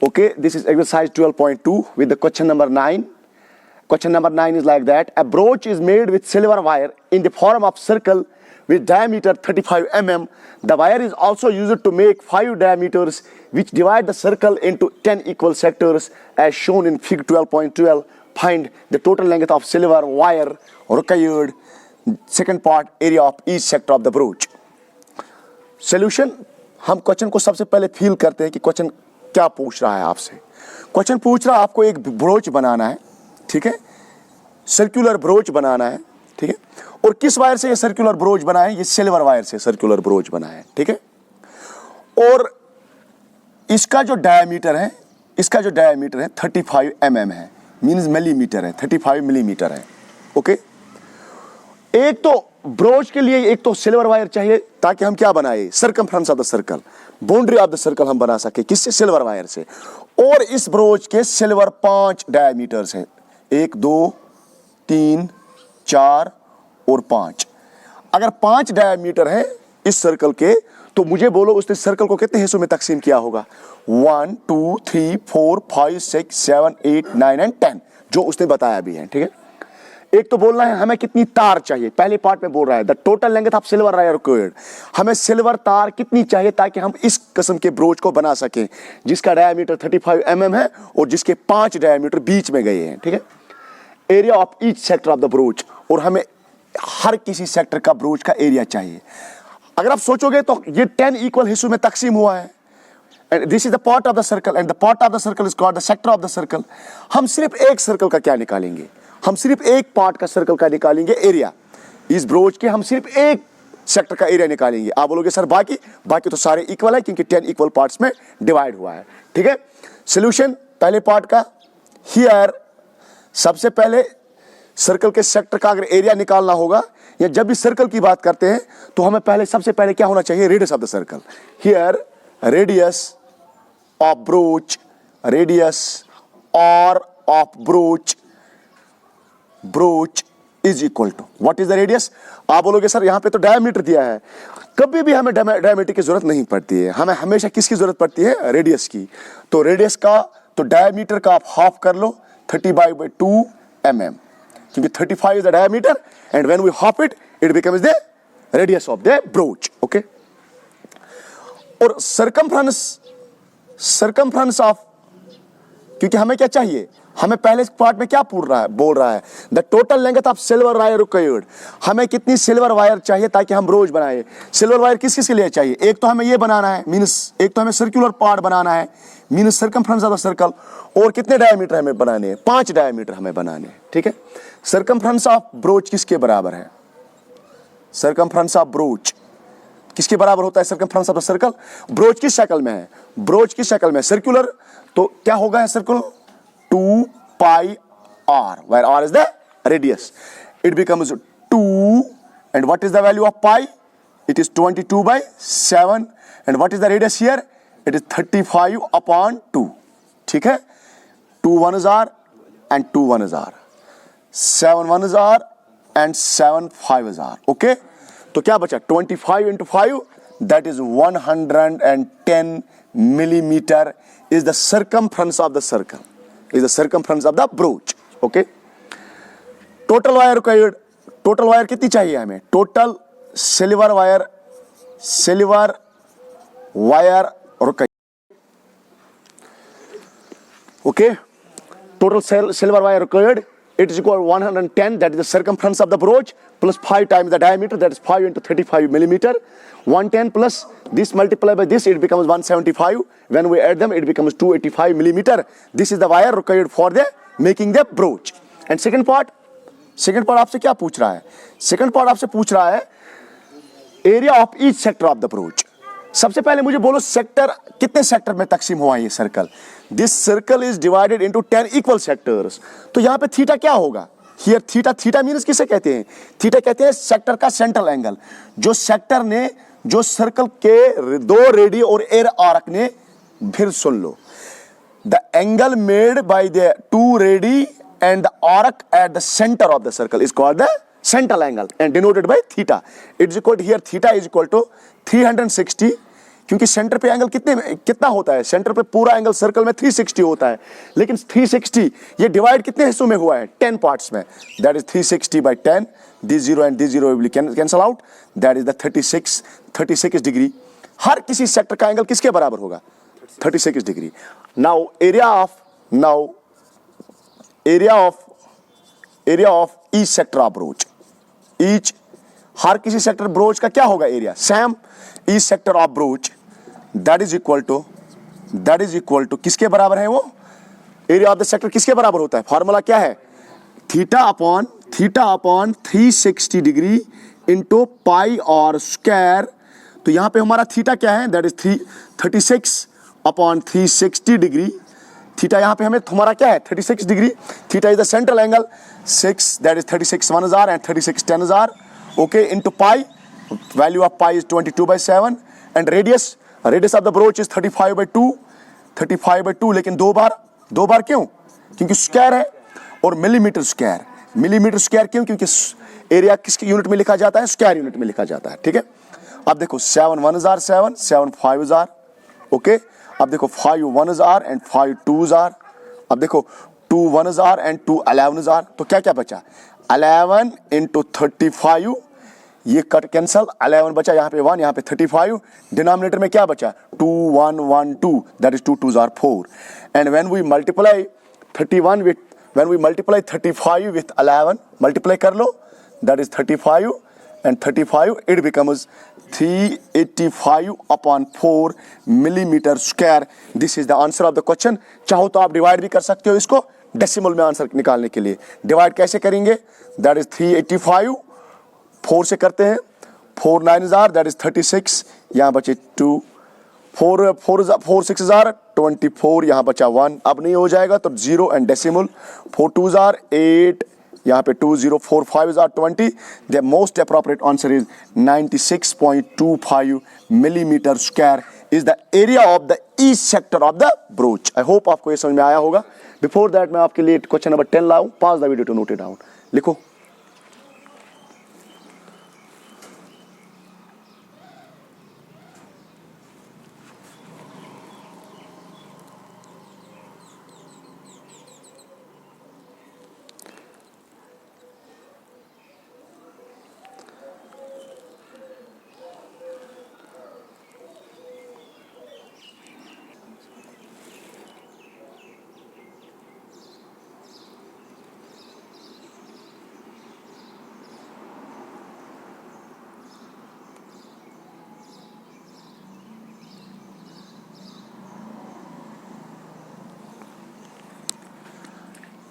Okay, this is exercise 12.2 with the question number 9. Question number 9 is like that. A brooch is made with silver wire in the form of circle with diameter 35 mm. The wire is also used to make 5 diameters which divide the circle into 10 equal sectors as shown in figure 12.12. Find the total length of silver wire required. Second part, area of each sector of the brooch. Solution, हम question को सबसे पहले feel करते हैं कि question क्या पूछ रहा है आपसे. क्वेश्चन पूछ रहा है आपको एक ब्रोच बनाना है, ठीक है, सर्कुलर ब्रोच बनाना है, ठीक है, और किस वायर से ये सर्कुलर ब्रोच बना है? ये सिल्वर वायर से सर्कुलर ब्रोच बना है, ठीक है, और इसका जो डायमीटर है, 35 mm है, मींस मिलीमीटर है, 35 मिलीमीटर है. ओके, एक तो ब्रोच के लिए एक तो सिल्वर वायर चाहिए ताकि हम क्या बनाए? Circumference of the circle, boundary of the circle हम बना सके. किससे? सिल्वर वायर से. और इस ब्रोच के सिल्वर 5 डायमीटर्स हैं, 1 2 3 4 और 5. अगर 5 डायमीटर है इस सर्कल के, तो मुझे बोलो उसने सर्कल को कितने हिस्सों में तकसीम किया होगा? 1 2 3 4 5 6 7 8 9 एंड 10, जो उसने बताया भी है, ठीक है. एक तो बोलना है हमें कितनी तार चाहिए. पहले पार्ट में बोल रहा है the total length of silver wire required. हमें सिल्वर तार कितनी चाहिए ताकि हम इस किस्म के ब्रोच को बना सकें जिसका डायमीटर 35 mm है और जिसके 5 डायमीटर बीच में गए हैं, ठीक है. Area of each sector of the broach, और हमें हर किसी सेक्टर का ब्रोच का एरिया चाहिए. अगर आप सोचोगे तो ये 10 इक्वल हिस्सों में तकसीम हुआ है. And this is the part of the circle and the part of the circle is called the sector of the circle. हम सिर्फ एक सर्कल का क्या निकालेंगे? हम सिर्फ एक पार्ट का सर्कल का निकालेंगे एरिया. इस ब्रोच के हम सिर्फ एक सेक्टर का एरिया निकालेंगे. आप बोलोगे सर बाकी तो सारे इक्वल है क्योंकि 10 इक्वल पार्ट्स में डिवाइड हुआ है, ठीक है. सोल्यूशन पहले पार्ट का, हियर सबसे पहले सर्कल के सेक्टर का अगर एरिया निकालना होगा, या जब भी सर्कल की बात करते हैं तो हमें पहले सबसे पहले क्या होना चाहिए? Radius of the circle. Here radius of brooch, radius और of brooch is equal to what is the radius? आप बोलोगे सर यहाँ पे तो डायमीटर दिया है. कभी भी हमें डायमीटर की जरूरत नहीं पड़ती है, हमें हमेशा किसकी जरूरत पड़ती है? रेडियस की. तो रेडियस का तो डायमीटर का आप हाफ कर लो, 35/2 mm, क्योंकि 35 is the diameter and when we half it becomes the radius of the brooch. Okay, और सर्कमफ्रेंस ऑफ, क्योंकि हमें क्या चाहिए? हमें पहले पार्ट में क्या बोल रहा है? The total length of silver wire required. हमें कितनी सिल्वर वायर चाहिए ताकि हम ब्रोच बनाए? सिल्वर वायर किस किस के लिए चाहिए? एक तो हमें ये बनाना है, मींस एक तो हमें सर्कुलर पार्ट बनाना है, means circumference of the circle. और कितने डायमीटर हमें बनाने हैं? 5 डायमीटर हमें बनाने हैं, ठीक है. सर्कमफ्रेंस ऑफ ब्रोच किसके बराबर है? सर्कमफ्रेंस ऑफ ब्रोच किसके बराबर होता है? Circumference of the circle. Broach किस शक्ल में है? ब्रोच किस शक्ल में? सर्कुलर. तो क्या होगा circular? 2 pi r, where r is the radius. It becomes 2, and what is the value of pi? It is 22/7, and what is the radius here? It is 35/2. ठीक है. 2 1s are and 2 1s are, 7 1s are and 7 5s are. Okay. तो क्या बचा? 25 into 5, that is 110 millimeter is the circumference of the circle. Is the circumference of the brooch. Okay. Total wire required. Total wire कितनी चाहिए हमें? Total silver wire required. Okay. Total silver wire required. It is equal to 110. That is the circumference of the brooch plus 5 times the diameter. That is 5 into 35 millimeter. 110 plus this multiplied by this, it becomes 175. When we add them, it becomes 285 millimeter. This is the wire required for the making the brooch. And second part आपसे क्या पूछ रहा है? Second part आपसे पूछ रहा है area of each sector of the brooch. सबसे पहले मुझे बोलो सेक्टर कितने सेक्टर में तकसीम हुआ ये circle? This circle is divided into 10 equal sectors. तो यहाँ पे थीटा क्या होगा? Here थीटा मीन्स किसे कहते हैं? थीटा कहते हैं सेक्टर का सेंट्रल एंगल. जो सेक्टर ने, जो सर्कल के 2 रेडी और एयर आर्क ने, फिर सुन लो, the angle made by the 2 radii and the arc at the center of the circle is called the central angle and denoted by theta. It is equal to, here theta is equal to 360 क्योंकि centre पे angle कितना होता है, centre पे पूरा angle circle में 360 होता है, लेकिन 360 ये डिवाइड कितने हिस्सों में हुआ है, 10 पार्ट्स में, that is 360 by 10, this 0 and this 0 will cancel out, that is the 36 degree. हर किसी सेक्टर का एंगल किसके बराबर होगा, 36 degree. Now area of each sector of brooch, each हर किसी सेक्टर ब्रोच का क्या होगा area, same each sector of brooch that is equal to किसके बराबर है वो, एरिया ऑफ द सेक्टर किसके बराबर होता है, फॉर्मूला क्या है, theta upon 360 degree into pi और स्क्वायर। तो यहां पे हमारा थीटा क्या है, that is 36 upon 360 degree. Theta यहां पे हमें हमारा क्या है 36 degree, theta is the central angle 6, that is 36 1,000 and 36 10,000, okay, into pi, value of pi is 22/7 and radius of the broach is 35/2, लेकिन दो बार क्यों, क्योंकि स्क्वायर है, और मिलीमीटर स्क्वायर क्यों, क्योंकि एरिया किसकी यूनिट में लिखा जाता है, स्क्वायर यूनिट में लिखा जाता है, ठीक है। अब देखो 7 1 7, 7 5, ओके, अब देखो 5 1 एंड 5 2, अब देखो 2 1 एंड 2 11, तो क्या बचा, 11 इंटू 35, ये कट कैंसल, 11 बचा, यहाँ पे 1, यहाँ पे 35, डिनोमिनेटर में क्या बचा 2 1 1 2, that is 2 2 4, and when we multiply 35 with 11, multiply कर लो, that is 35 and 35, it becomes 385 upon 4 millimeter square. This is the answer of the question. चाहो तो आप डिवाइड भी कर सकते हो इसको डेसिमल में आंसर निकालने के लिए। डिवाइड कैसे करेंगे, दैट इज 385, 4 से करते हैं, 4 9 दैट इज 36, यहाँ बचे 2, 4 6 24, यहाँ बचा 1, अब नहीं हो जाएगा तो 0 एंड डेसिमल, 4 2 8, यहाँ पे 2 0 4 5 20, the most appropriate answer is 96.25 millimetre square is the area of the each sector of the broach. I hope आपको ये समझ में आया होगा। बिफोर दैट मैं आपके लिए क्वेश्चन नंबर 10 लाऊं, pause the video to note it down, लिखो।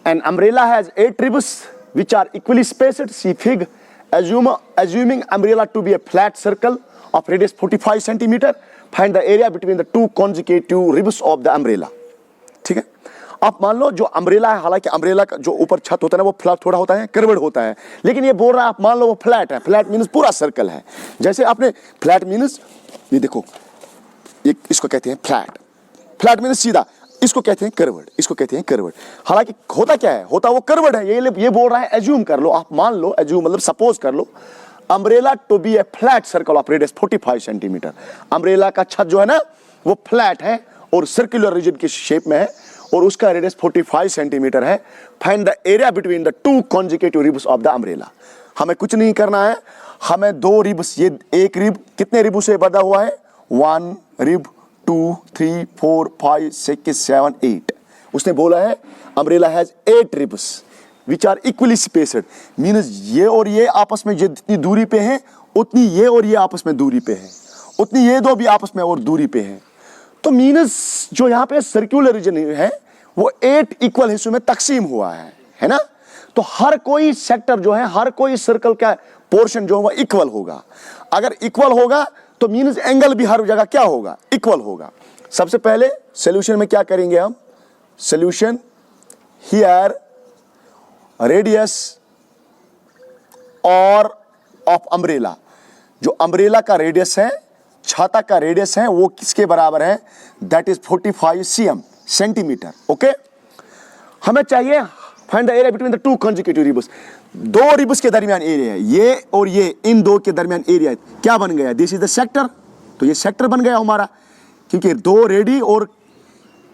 An umbrella has 8 ribs which are equally spaced. See fig. Assuming umbrella to be a flat circle of radius 45 centimeter, find the area between the two consecutive ribs of the umbrella. ठीक है, आप मान लो जो umbrella है, हालांकि umbrella का जो ऊपर छत होता है ना वो फ्लैट थोड़ा होता है, कर्व्ड होता है, लेकिन ये बोल रहा है आप मान लो वो फ्लैट है। फ्लैट मीन्स पूरा सर्कल है। जैसे आपने फ्लैट मीन्स ये देखो, ये इसको कहते हैं फ्लैट मीन्स सीधा, इसको कहते हैं कर्व्ड, हालांकि होता क्या है, होता वो कर्व्ड है। ये बोल रहा है एज्यूम कर लो, आप मान लो, एज्यूम मतलब सपोज कर लो, umbrella to be a flat circle of radius 45 centimetre. Umbrella का छत जो है ना वो फ्लैट है और सर्कुलर रीजन की शेप में है और उसका रेडियस 45 सेंटीमीटर है। Find the area between the two consecutive ribs of the umbrella. हमें कुछ नहीं करना है, हमें 2 रिब्स, ये एक रिब कितने रिबों से बंधा हुआ है, 1 रिब 2 3 4 5 6 7 8। उसने बोला है umbrella has 8 ribs which are equally spaced, means ये और ये आपस में जितनी दूरी पे हैं उतनी ये और ये आपस में दूरी पे हैं, उतनी ये दो भी आपस में और दूरी पे हैं। तो मीन्स जो यहाँ पे सर्कुलर रीजन है वो 8 इक्वल हिस्सों में तकसीम हुआ है ना। तो हर कोई सेक्टर जो है, हर कोई सर्कल का पोर्शन जो है वह इक्वल होगा। अगर इक्वल होगा तो मीन्स एंगल भी हर जगह क्या होगा, इक्वल होगा। सबसे पहले सॉल्यूशन में क्या करेंगे हम, सॉल्यूशन हियर रेडियस और ऑफ अम्ब्रेला, जो अम्ब्रेला का रेडियस है, छाता का रेडियस है, वो किसके बराबर है, that is 45 cm centimetre. Okay, हमें चाहिए find the area between the two consecutive ribs. 2 ribs के दरमियान एरिया है, ये और ये, इन दो के दरमियान एरिया है, क्या बन गया, दिस इज द सेक्टर, तो ये सेक्टर बन गया हमारा, क्योंकि दो रेडी और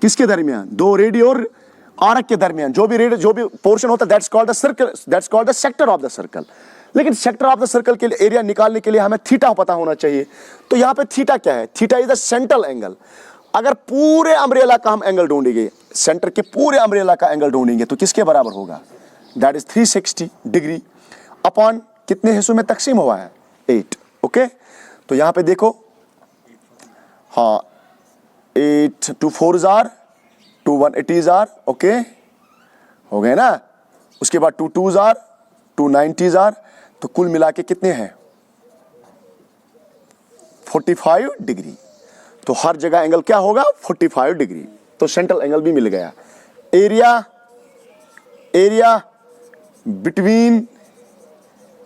किसके दरमियान, दो रेडी और आर्क के दरमियान जो भी पोर्शन होता है that's called the circle, that's called the sector of the circle. लेकिन सेक्टर ऑफ द सर्कल के लिए एरिया निकालने के लिए हमें थीटा पता होना चाहिए। तो यहाँ पे थीटा क्या है, theta is the central angle. अगर पूरे अम्ब्रेला का हम एंगल ढूंढेंगे, सेंटर के पूरे अम्ब्रेला का एंगल ढूंढेंगे तो किसके बराबर होगा, दैट इज 360 डिग्री अपॉन कितने हिस्सों में तकसीम हुआ है, 8। ओके, तो यहाँ पे देखो, हाँ 8 2 4 जार 2 1 80 जार, ओके हो गए ना। उसके बाद 2 2 जार 2 90 जार, तो कुल मिला के कितने हैं 45 डिग्री। तो हर जगह एंगल क्या होगा 45 डिग्री। तो सेंट्रल एंगल भी मिल गया। Area between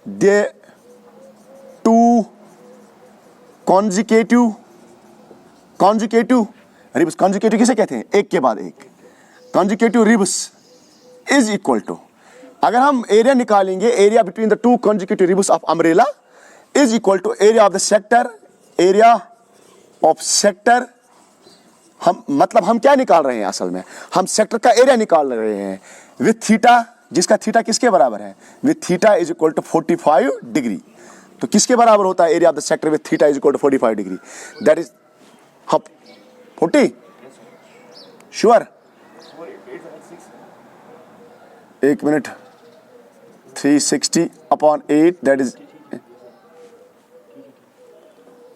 the two consecutive ribs, consecutive किसे कहते हैं, एक के बाद एक, consecutive ribs is equal to, अगर हम एरिया निकालेंगे, area between the two consecutive ribs of umbrella is equal to area of the sector, area of sector. हम क्या निकाल रहे हैं, असल में हम सेक्टर का एरिया निकाल रहे हैं विथ थीटा, जिसका थीटा किसके बराबर है, with theta is equal to 45 degree. तो किसके बराबर होता है area of the sector with theta is equal to 45 degree, that is 40 sure. एक minute, 360 upon 8 that is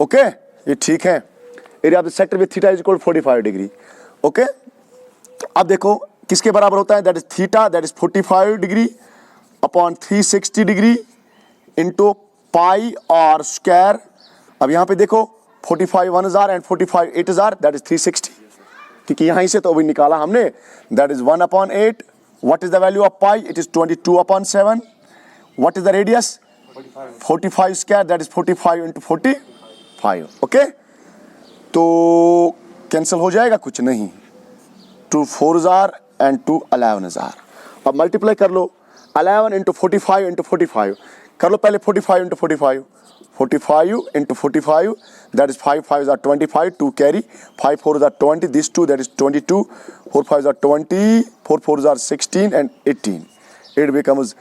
okay, ये ठीक है। Area of the sector with theta is equal 45 degree. Okay, अब देखो किसके बराबर होता है, that is theta, that is 45 degree upon 360 degree into pi r square. अब यहां पे देखो 45 1000 एंड 45 8000 दैट इज 360, क्योंकि यहीं से तो अभी निकाला हमने, that is 1 upon 8। What is the value of pi? It is 22 upon 7. What is the radius? 45 square, that is 45 into 45. Okay? तो कैंसिल हो जाएगा, कुछ नहीं, 2 4 and 2 11। अब मल्टीप्लाई कर लो, 11 into 45 into 45 कर लो पहले, 45 into 45 into 45 that is 5 5s are 25, 2 carry, 5 4s are 20, this 2 that is 22, 4 5s are 20, 4 4s are 16 and 18. It becomes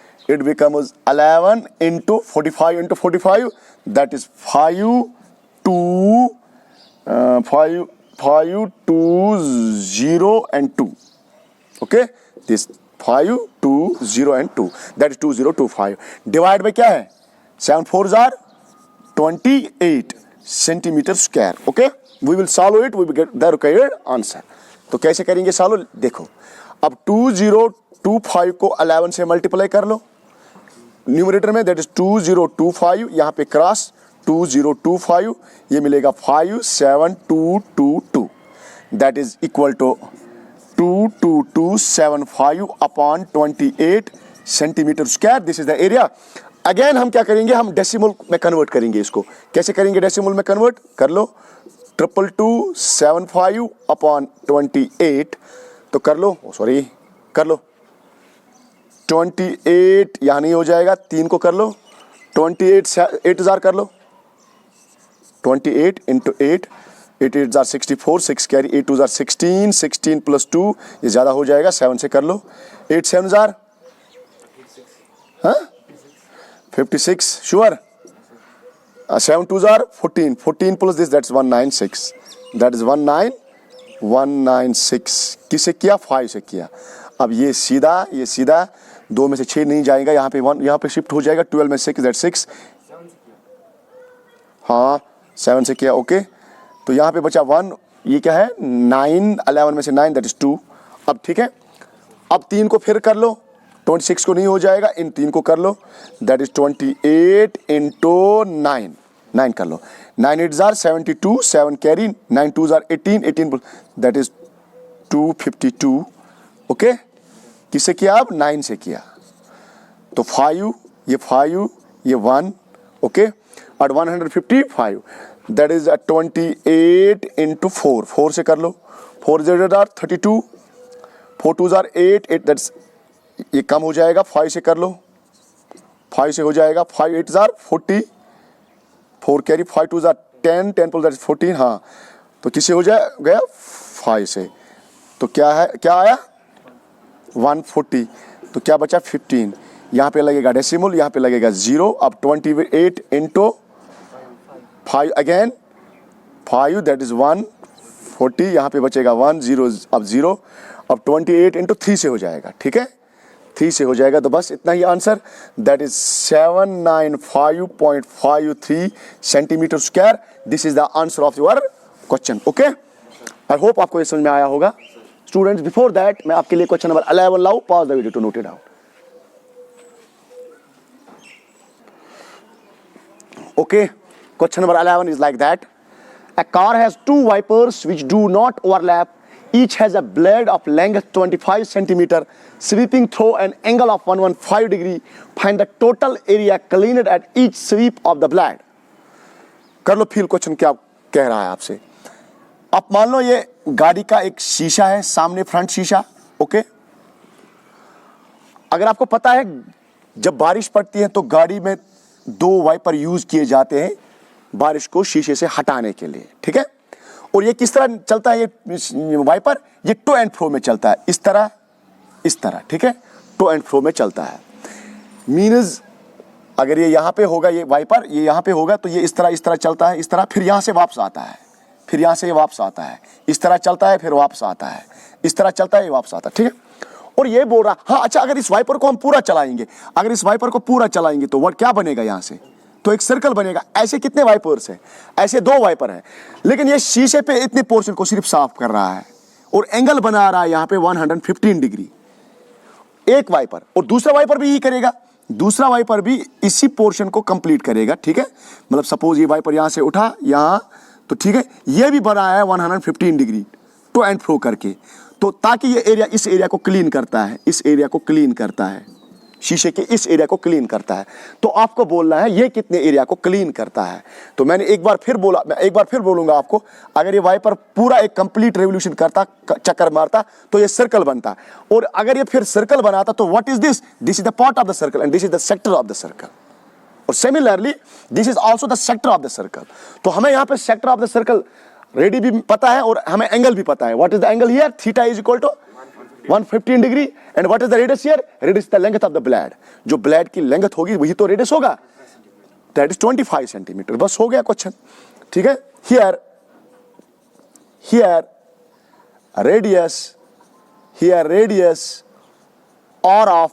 11 into 45 into 45, that is 5 2 0 and 2. Okay, this 5 2 0 and 2, that is 2025 divide by क्या है, 7 4s are 28 centimetre square. Okay, we will solve it, we will get the required answer. तो कैसे करेंगे solve, देखो अब 2025 को 11 से multiply कर लो न्यूमरेटर में, दैट इज 2025, यहाँ पे क्रॉस 2025, ये मिलेगा 57222, that is equal to 22275 upon 28 centimetre square. This is the area. Again हम क्या करेंगे, हम डेसिमल में कन्वर्ट करेंगे इसको। कैसे करेंगे डेसिमल में कन्वर्ट, कर लो 22275 अपॉन 28, तो कर लो, सॉरी कर लो 28, यहाँ नहीं हो जाएगा, 3 को कर लो 28 8000 कर लो, 28 इंटू 8, 8 8 64, 6 कैरी, 8 2 16, 16 प्लस 2 ये ज़्यादा हो जाएगा, 7 से कर लो, 8 7 हाँ 56 sure, 7 2 14, 14 plus this that's 196, that is 19196। किसे किया, 5 से किया। अब ये सीधा 2 में से 6 नहीं जाएगा, यहाँ पे 1 यहाँ पे शिफ्ट हो जाएगा, 12 में 6 दैट 6, हाँ 7 से किया। ओके, तो यहाँ पे बचा 1, ये क्या है 9, 11 में से 9 दैट इज 2। अब ठीक है, अब 3 को फिर कर लो, 26 को नहीं हो जाएगा, इन 3 को कर लो, दैट इज 28 इंटू 9 कर लो, 9 8 72, 7 कैरी, 9 2 18, 18 दैट इज 252। ओके, किससे किया, अब 9 से किया, तो 5 ये 1, ओके, और 155 दैट इज 28 इंटू 4 से कर लो, 4 0 32, 4 2 8 8 दैट्स ये कम हो जाएगा, 5 से कर लो, 5 से हो जाएगा, 5 8 40, 4 कैरी, 5 2 10 10 + 14, हाँ, तो किससे हो जाए गया 5 से, तो क्या है, क्या आया 140, तो क्या बचा 15, यहाँ पे लगेगा डेसिमल, यहाँ पे लगेगा 0, अब 28 × 5 अगेन 5, दैट इज 140, यहाँ पे बचेगा 1 0, अब 0, अब 28 × 3 से हो जाएगा, ठीक है, 3 से हो जाएगा, तो बस इतना ही answer, that is 795.53 centimetre square. This is the answer of your question. Okay, I hope आपको ये समझ में आया होगा। स्टूडेंट्स, बिफोर दैट मैं आपके लिए क्वेश्चन नंबर 11 लाऊं, pause the video to note it out. Okay, question number 11 is like that. A car has two wipers which do not overlap. Each has a blade of length 25 centimeter sweeping through an angle of 115 degree. Find the total area cleaned at each sweep of the blade. कर low feel question क्या कह रहा है आपसे। आप मान लो ये गाड़ी का एक शीशा है, सामने फ्रंट शीशा, ओके। अगर आपको पता है जब बारिश पड़ती है तो गाड़ी में 2 वाइपर यूज किए जाते हैं बारिश को शीशे से हटाने के लिए, ठीक है। और ये किस तरह चलता है, ये वाइपर ये टू एंड फ्रो में चलता है, इस तरह इस तरह, ठीक है, टू एंड फ्रो में चलता है। मीन्स अगर ये यहाँ पे होगा, ये वाइपर ये यहाँ पे होगा तो ये इस तरह चलता है, इस तरह, फिर यहाँ से वापस आता है, फिर यहाँ से वापस आता है, इस तरह चलता है, फिर वापस आता है, इस तरह चलता है, वापस आता है, ठीक है। और ये बोल रहा, हाँ अच्छा, अगर इस वाइपर को हम पूरा चलाएंगे, अगर इस वाइपर को पूरा चलाएंगे तो क्या बनेगा, यहाँ से तो एक सर्कल बनेगा। ऐसे कितने वाइपर्स हैं, ऐसे 2 वाइपर हैं, लेकिन ये शीशे पे इतने पोर्शन को सिर्फ साफ कर रहा है और एंगल बना रहा है यहाँ पे 115 डिग्री एक वाइपर, और दूसरा वाइपर भी यही करेगा, दूसरा वाइपर भी इसी पोर्शन को कंप्लीट करेगा, ठीक है। मतलब सपोज ये वाइपर यहाँ से उठा यहाँ, तो ठीक है, ये भी बना है 115 डिग्री टू एंड फ्रो करके, तो ताकि ये एरिया इस एरिया को क्लीन करता है, इस एरिया को क्लीन करता है, शीशे के इस एरिया को क्लीन करता है। तो आपको बोलना है ये कितने एरिया को क्लीन करता है। तो मैंने एक बार फिर बोला, मैं एक बार फिर बोलूंगा आपको, अगर ये वाइपर पूरा एक कंप्लीट रेवोल्यूशन करता, चक्कर मारता, तो ये सर्कल बनता, और अगर ये फिर सर्कल बनाता तो what is this, this is the part of the circle and this is the sector of the circle, और similarly this is also the sector of the circle. तो हमें यहाँ पे sector of the circle radii भी पता है और हमें एंगल भी पता है। What is the angle here, theta is equal to 115 degree, and what is the radius here, radius the length of the blade, जो ब्लेड की लेंथ होगी वही तो रेडियस होगा, दैट इज 25 सेंटीमीटर। बस हो गया क्वेश्चन, ठीक है। हियर रेडियस और ऑफ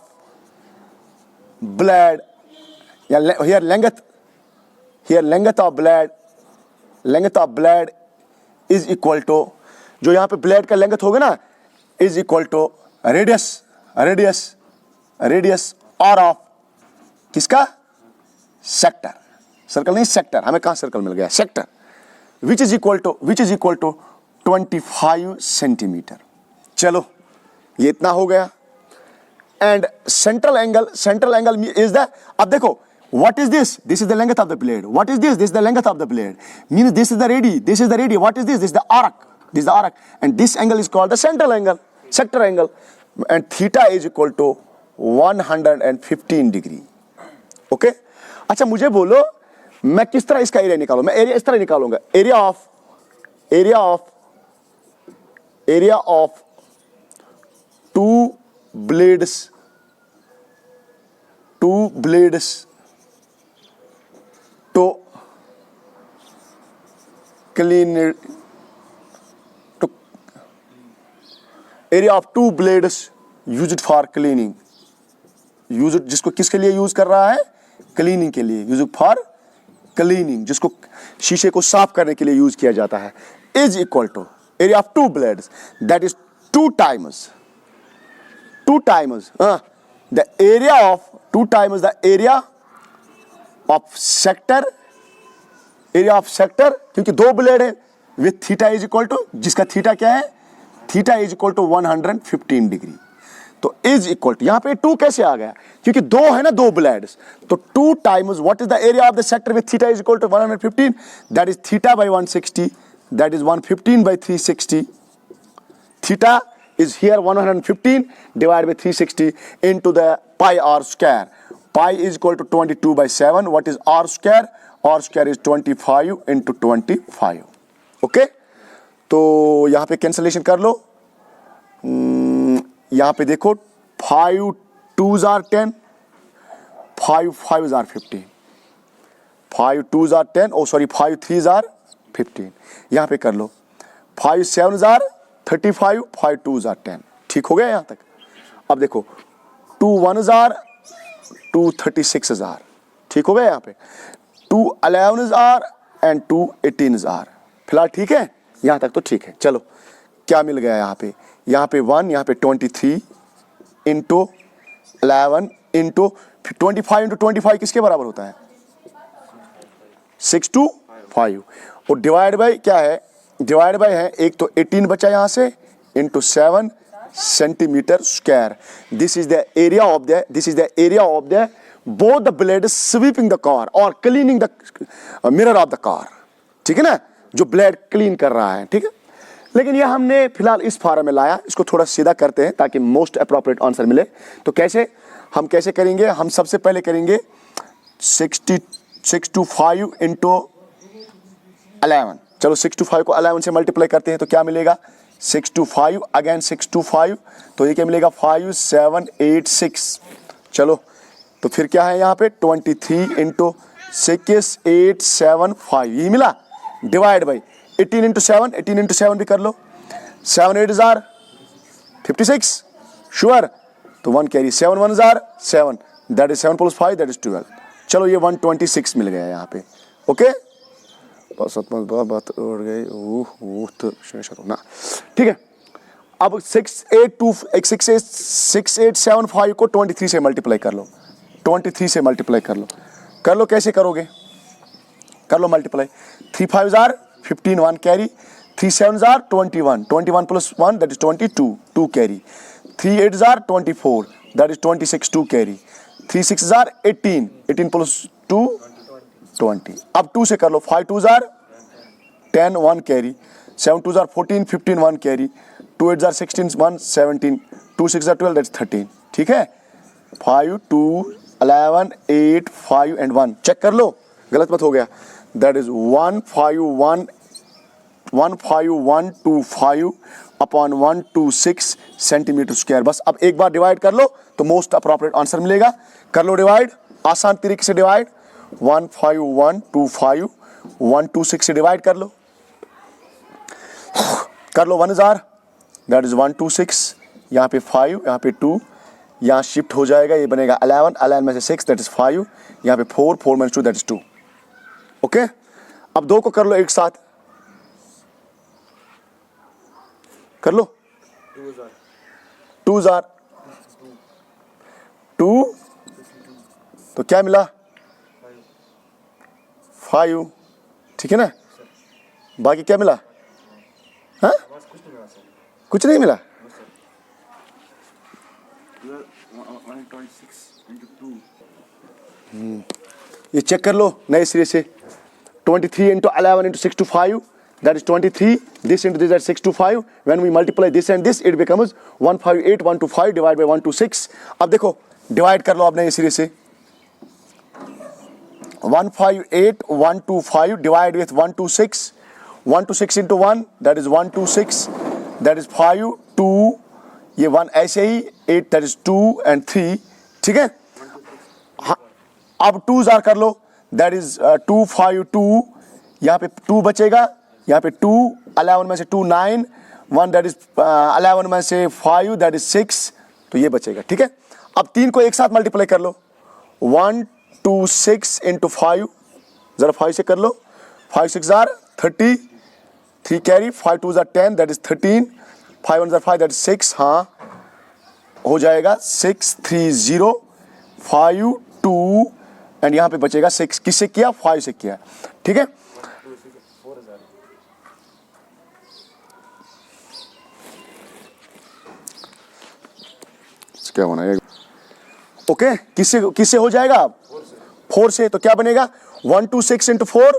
ब्लेड, या here length of blade is equal to, जो यहाँ पे ब्लेड का लेंथ होगा ना, इज इक्वल टू रेडियस और ऑफ किसका, सेक्टर, सर्कल नहीं सेक्टर, हमें कहाँ सर्कल मिल गया, sector, which is equal to 25 centimetre. चलो ये इतना हो गया। And central angle is the, अब देखो what is this, is the length of the blade, what is this, is the length of the blade, means this is the radii, what is this, is the arc, and this angle is called the sector angle, and theta is equal to 115 degree, okay। अच्छा मुझे बोलो मैं किस तरह इसका area निकालूं, मैं area इस तरह निकालूंगा, area of 2 blades to clean it, to area of 2 blades used for cleaning, used जिसको किसके लिए यूज कर रहा है, क्लीनिंग के लिए, यूज फॉर क्लीनिंग, जिसको शीशे को साफ करने के लिए यूज किया जाता है, is equal to area of 2 blades, that is 2 times the area of 2 times the area of sector, क्योंकि 2 ब्लेड है, with theta is equal to, जिसका थीटा क्या है, theta is equal to 115 degree. तो इज इक्वल टू, यहाँ पे 2 कैसे आ गया, क्योंकि 2 है ना, 2 ब्लेड्स, तो 2 times what is the area of the sector with theta is equal to 115, that is theta by 160, that is 115 by 360, theta is here 115 divided by 360 into the pi r square. Pi is equal to 22/7. What is r square? R square is 25 into 25. Okay, तो यहाँ पे cancellation कर लो। यहाँ पे देखो 5 2s are 10, 5 5s are 15, 5 2s are 10, oh sorry 5 3s are 15। यहाँ पे कर लो 5 7s are 35, 5 2s are 10। ठीक हो गया यहाँ तक। अब देखो 2 1s are 2 36s are। ठीक हो गया यहाँ पे। 2 11s are and 2 18s are। फिलहाल ठीक है, यहाँ तक तो ठीक है। चलो क्या मिल गया यहाँ पे 1, यहाँ पे 23 इंटू 11 इंटू 25 इंटू 25 किसके बराबर होता है? 6 to 5। और डिवाइड बाई क्या है? डिवाइड बाई है एक तो 18 बचा यहाँ से into 7 centimetre square. This is the area of the both the blade sweeping the car और cleaning the mirror of the car. ठीक है ना, जो ब्लेड क्लीन कर रहा है। ठीक है, लेकिन ये हमने फिलहाल इस फॉर्म में लाया, इसको थोड़ा सीधा करते हैं ताकि मोस्ट अप्रोप्रिएट आंसर मिले। तो कैसे करेंगे? हम सबसे पहले करेंगे 6 to 5 इंटू 11। चलो 6 to 5 को 11 से मल्टीप्लाई करते हैं तो क्या मिलेगा? 6 to 5 अगेन 6 to 5, तो ये क्या मिलेगा? 5 7 8 6। चलो तो फिर क्या है यहाँ पे 23 इंटू 6 8 7 5, यही मिला। डिवाइड बाई 18 इंटू 7 भी कर लो। 7 8 are 56 श्योर, तो 1 carry. 7 1 are 7, that is 7 + 5 that is 12। चलो ये 126 मिल गया यहाँ पे। ओके, बात उड़ गई तो ना। ठीक है, अब 6 8 7 5 को 23 से मल्टीप्लाई कर लो। 23 से मल्टीप्लाई कर लो। कैसे करोगे? कर लो multiply. 3 5s are 15, 1 carry. 3 7s are 21, 21 + 1 that is 22, 2 carry. 3 8s are 24, that is 26, 2 carry. 3 6s are 18, 18 + 2 20। अब 2 से कर लो। 5 2s are 10, 1 carry. 7 2s are 14, 15, 1 carry. 2 8s are 16, 1 17, 2 6s are 12, that is 13। ठीक है, 5 2 11 8 5 and 1 चेक कर लो, गलत मत हो गया। That is 15125 upon 126 centimetre square. बस अब एक बार डिवाइड कर लो तो मोस्ट अप्रोप्रिएट आंसर मिलेगा। कर लो डिवाइड, आसान तरीके से डिवाइड। 15125 126 से डिवाइड कर लो। 1 जार, दैट इज 126। यहाँ पे 5, यहाँ पे 2, यहाँ शिफ्ट हो जाएगा, ये बनेगा 11 में से 6 दैट इज 5, यहाँ पे 4 - 2 दैट इज 2। ओके, अब 2 को कर लो एक साथ, कर लो। 2 जार 2, तो क्या मिला? 5। ठीक है ना, बाकी क्या मिला? हाँ, कुछ नहीं मिला। ये चेक कर लो नए सिरे से। 23 into 11 into 6 to 5, that is 23. This into this, that 6 to 5. When we multiply this and this, it becomes 158 125 divided by 126. अब देखो डिवाइड कर लो आप नए सिरे से। 158 125 divide with 126. 126 into 1, that is 126, that is 5 2, ये 1 ऐसे ही 8, that is 2 and 3। ठीक है, अब 2 जार कर लो, दैट इज 2 5 2, यहाँ पे 2 बचेगा, यहाँ पे 2, 11 में से 2 9, 1 दैट इज 11 में से 5 दैट इज 6, तो ये बचेगा। ठीक है, अब 3 को एक साथ मल्टीप्लाई कर लो। 126 इंटू 5, जरा 5 से कर लो। 5 6 jar 30, 3 carry. 5 2 jar 10, that is 13। 5 1 jar 5, that is 6। हाँ, हो जाएगा 6 3 0 5 2 एंड यहाँ पे बचेगा 6। किससे किया? 5 से किया। ठीक है, क्या होना है? ओके, किससे हो जाएगा? 4 से। तो क्या बनेगा? 126 into 4,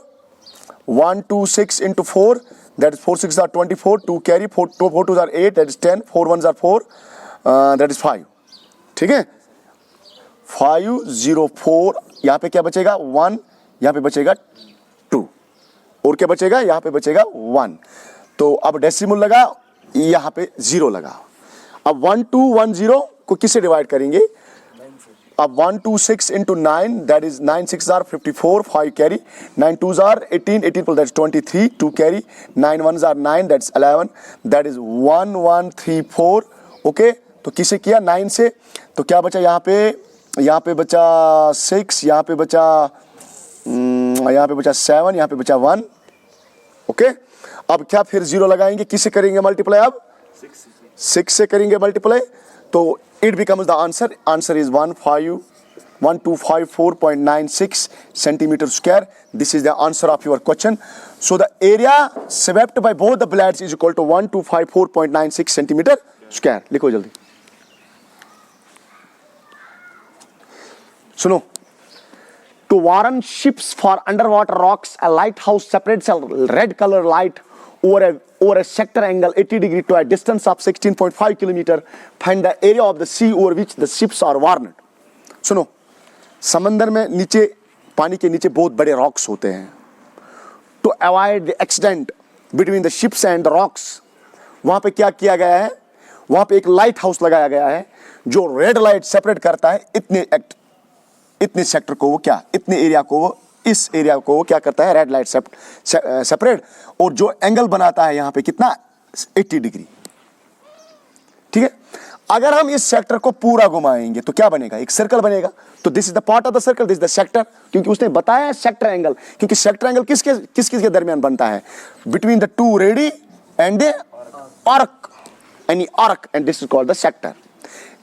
126 into 4, that is 4 6 are 24, 2 carry. 4 2 are 8, that is 10। 4 1 are 4, that is 5। ठीक है, 5 0 4, यहाँ पे क्या बचेगा? 1, यहाँ पे बचेगा 2, और क्या बचेगा, यहाँ पे बचेगा 1। तो अब डेसिमल लगा, यहाँ पे 0 लगा। अब 1 2 1 0 को किससे डिवाइड करेंगे, अब 1 2 6 into 9, that is 9 6 are 54, 5 carry, 9 2s are 18, 18 plus that's 23, 2 carry, 9 1s are 9, that's 11, that is 1 1 3 4। Okay, तो किसे किया 9 से, तो क्या बचा यहाँ पे बचा 6, यहाँ पे बचा 7, यहाँ पे बचा 1। ओके, अब क्या फिर 0 लगाएंगे, किसे करेंगे मल्टीप्लाई, अब 6 से करेंगे मल्टीप्लाई, तो it becomes the answer is 1254.96 centimeter square. This is the answer of your question. So the area swept by both the blades is equal to 1254.96 centimeter square. लिखो जल्दी, सुनो। To warn ships for underwater rocks, a lighthouse separates a red color light over a sector angle 80 degree to a distance of 16.5 kilometer. Find the area of the sea over which the ships are warned. सुनो, समंदर में नीचे, पानी के नीचे बहुत बड़े rocks होते हैं। To avoid the accident between the ships and the rocks, वहाँ पे क्या किया गया है, वहाँ पे एक लाइट हाउस लगाया गया है जो रेड लाइट सेपरेट करता है इतने सेक्टर को, वो क्या, इतने एरिया को, वो इस एरिया को वो क्या करता है, रेड लाइट सेपरेट, और जो एंगल बनाता है यहाँ पे कितना, 80 डिग्री। ठीक है, अगर हम इस सेक्टर को पूरा घुमाएंगे तो क्या बनेगा, एक सर्कल बनेगा। तो this is the part of the circle, this is the sector, क्योंकि उसने बताया है सेक्टर एंगल, क्योंकि सेक्टर एंगल किस के दरमियान बनता है, between the to ready and the arc, any arc, and this is called the sector.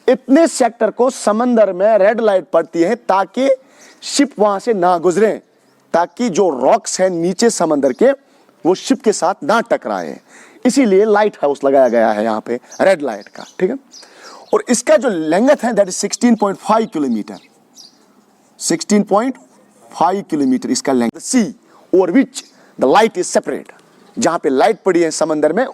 इतने सेक्टर को समंदर में रेड लाइट पड़ती है ताकि शिप वहां से ना गुजरे, ताकि जो रॉक्स है नीचे समंदर के वो शिप के साथ ना टकराए, इसीलिए लाइट हाउस लगाया गया है यहाँ पे रेड लाइट का। ठीक है, और इसका जो लेंथ है दैट इज 16.5 किलोमीटर, 16.5 किलोमीटर इसका length. Sea over which the light is separate, जहां पे लाइट पड़ी है समंदर में,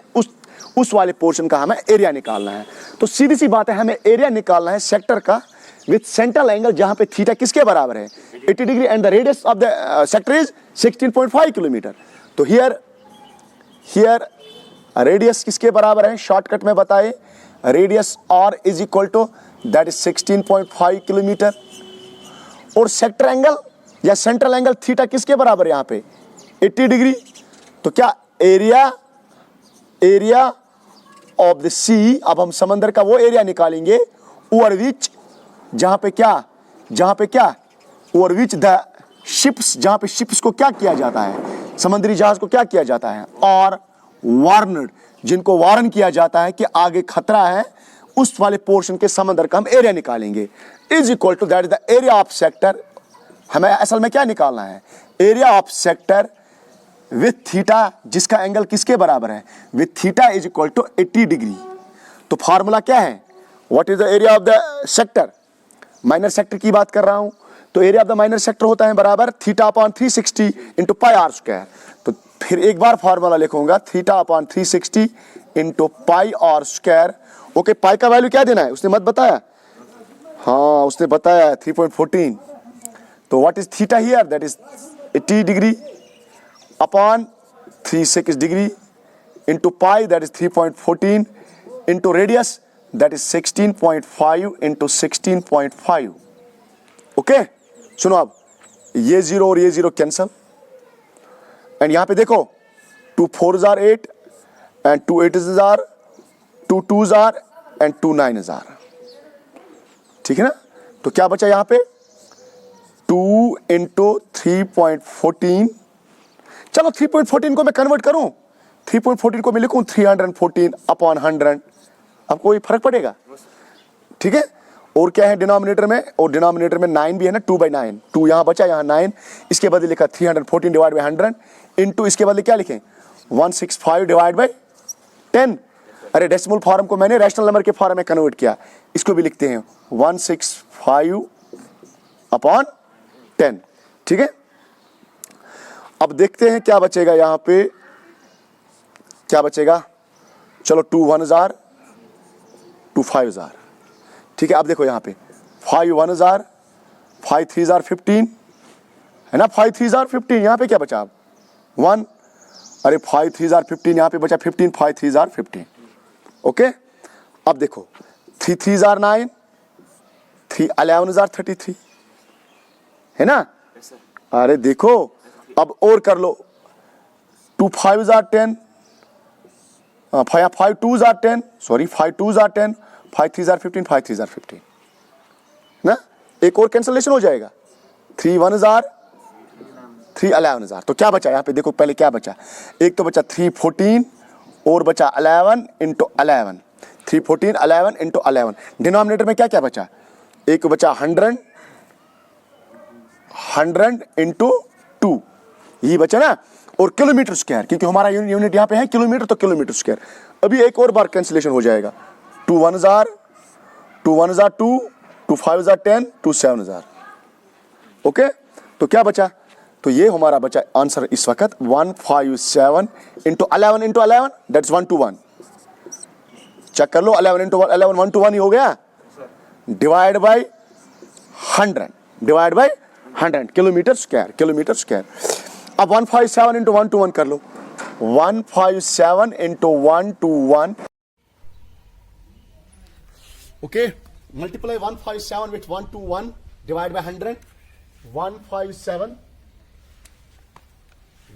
उस वाले पोर्शन का हमें एरिया निकालना है। तो सीधी सी बात है, हमें एरिया निकालना है सेक्टर का विथ सेंट्रल एंगल, जहां पे थीटा किसके बराबर है, 80 degree, and the radius of the sector is 16.5 kilometre. तो हियर रेडियस किसके बराबर है, शॉर्टकट में बताए, radius r is equal to that is 16.5 kilometre, और सेक्टर एंगल या सेंट्रल एंगल थीटा किसके बराबर है यहाँ पे, 80 डिग्री। तो क्या एरिया ऑफ द सी, अब हम समंदर का वो एरिया निकालेंगे ओवर विच, जहां पे क्या ओवर विच द शिप्स, जहां पे शिप्स को क्या किया जाता है, समुद्री जहाज को क्या किया जाता है, और वार्नड, जिनको वार्न किया जाता है कि आगे खतरा है, उस वाले पोर्शन के समंदर का हम एरिया निकालेंगे, is equal to that is the area of sector. हमें असल में क्या निकालना है, area of sector with theta, जिसका एंगल किसके बराबर है, with theta is equal to 80 degree. तो फार्मूला क्या है, what is the area of the sector, minor sector की बात कर रहा हूं, तो area of the minor sector होता है बराबर theta upon 360 into pi r square. तो फिर एक बार फार्मूला लिखूंगा, theta upon 360 into pi r square. Okay, pi का वैल्यू क्या देना है, उसने मत बताया, हाँ उसने बताया 3.14। तो what is theta here, that is 80 degree upon 36 degree into pi, that is 3.14 into radius, that is 16.5 into 16.5। Okay, सुनो अब, ये 0 और ये 0 कैंसल, एंड यहां पे देखो 2 4s are 8 and 2 8s are 2 2s are and 2 9s are। ठीक है ना, तो क्या बचा यहां पे 2 इंटू 3.14, चलो 3.14 को मैं कन्वर्ट करूं, 3.14 को मैं लिखूं 314 अपॉन 100, अब कोई फर्क पड़ेगा। ठीक है, और क्या है डिनोमिनेटर में, और डिनोमिनेटर में 9 भी है ना, 2/9, 2 यहाँ बचा, यहाँ 9, इसके बदले लिखा 314 डिवाइड बाई 100 इंटू, इसके बदले क्या लिखें 165 डिवाइड बाई 10। अरे डेसिमल फॉर्म को मैंने रैशनल नंबर के फॉर्म में कन्वर्ट किया, इसको भी लिखते हैं 165 अपॉन 10। ठीक है, अब देखते हैं क्या बचेगा यहाँ पे, क्या बचेगा, चलो 2 1s are 2 5s are। ठीक है, अब देखो यहाँ पे 5 1s are 5 3s are 15 है ना। 5 3 15, यहाँ पे क्या बचा अब 1, अरे 5 3 15, यहाँ पे बचा 15, 5 3 15। ओके, अब देखो 3 3 9, 3 11 33, है ना। अरे देखो अब और कर लो, 2 5 10, 5 2 10, सॉरी 5 2 10, 5 3 15, 5 3 15 ना। एक और कैंसलेशन हो जाएगा, 3 1 3 11। तो क्या बचा यहाँ पे देखो, पहले क्या बचा, एक तो बचा 3 14 और बचा 11 इंटू 11, 3 14 11 इंटू 11। डिनोमिनेटर में क्या क्या बचा, एक बचा 100 इंटू 2, यही बचा ना। और किलोमीटर स्क्वायर, क्योंकि हमारा यूनिट यहाँ पे है किलोमीटर, तो किलोमीटर स्क्वायर। अभी एक और बार कैंसिलेशन हो जाएगा, 2 1 2 1 2, 2 5 10, 2 7। ओके, तो क्या बचा, तो ये हमारा बचा आंसर इस वक्त 157 इंटू 11 दैट्स 1 to 1। चेक कर लो, 11 इंटू 11 1 to 1 ही हो गया, divide by 100, divide by 100 kilometre square. अब 157 इंटू 1 to 1 कर लो, 157 into 1 to 1। Okay, multiply 157 with 1 to 1 divide by 100,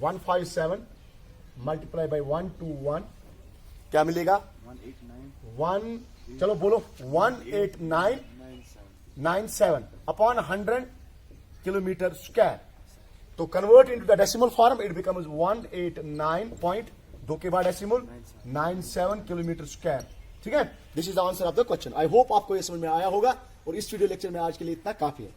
157 multiply by 1 to 1 क्या मिलेगा, 1, चलो बोलो 18997 अपॉन 100 किलोमीटर स्क्वायर। तो convert into the decimal form, it becomes 189.2 के बाद डेसिमल 97 किलोमीटर स्क्वायर। ठीक है, this is the answer of the question. I hope आपको ये समझ में आया होगा, और इस वीडियो लेक्चर में आज के लिए इतना काफी है।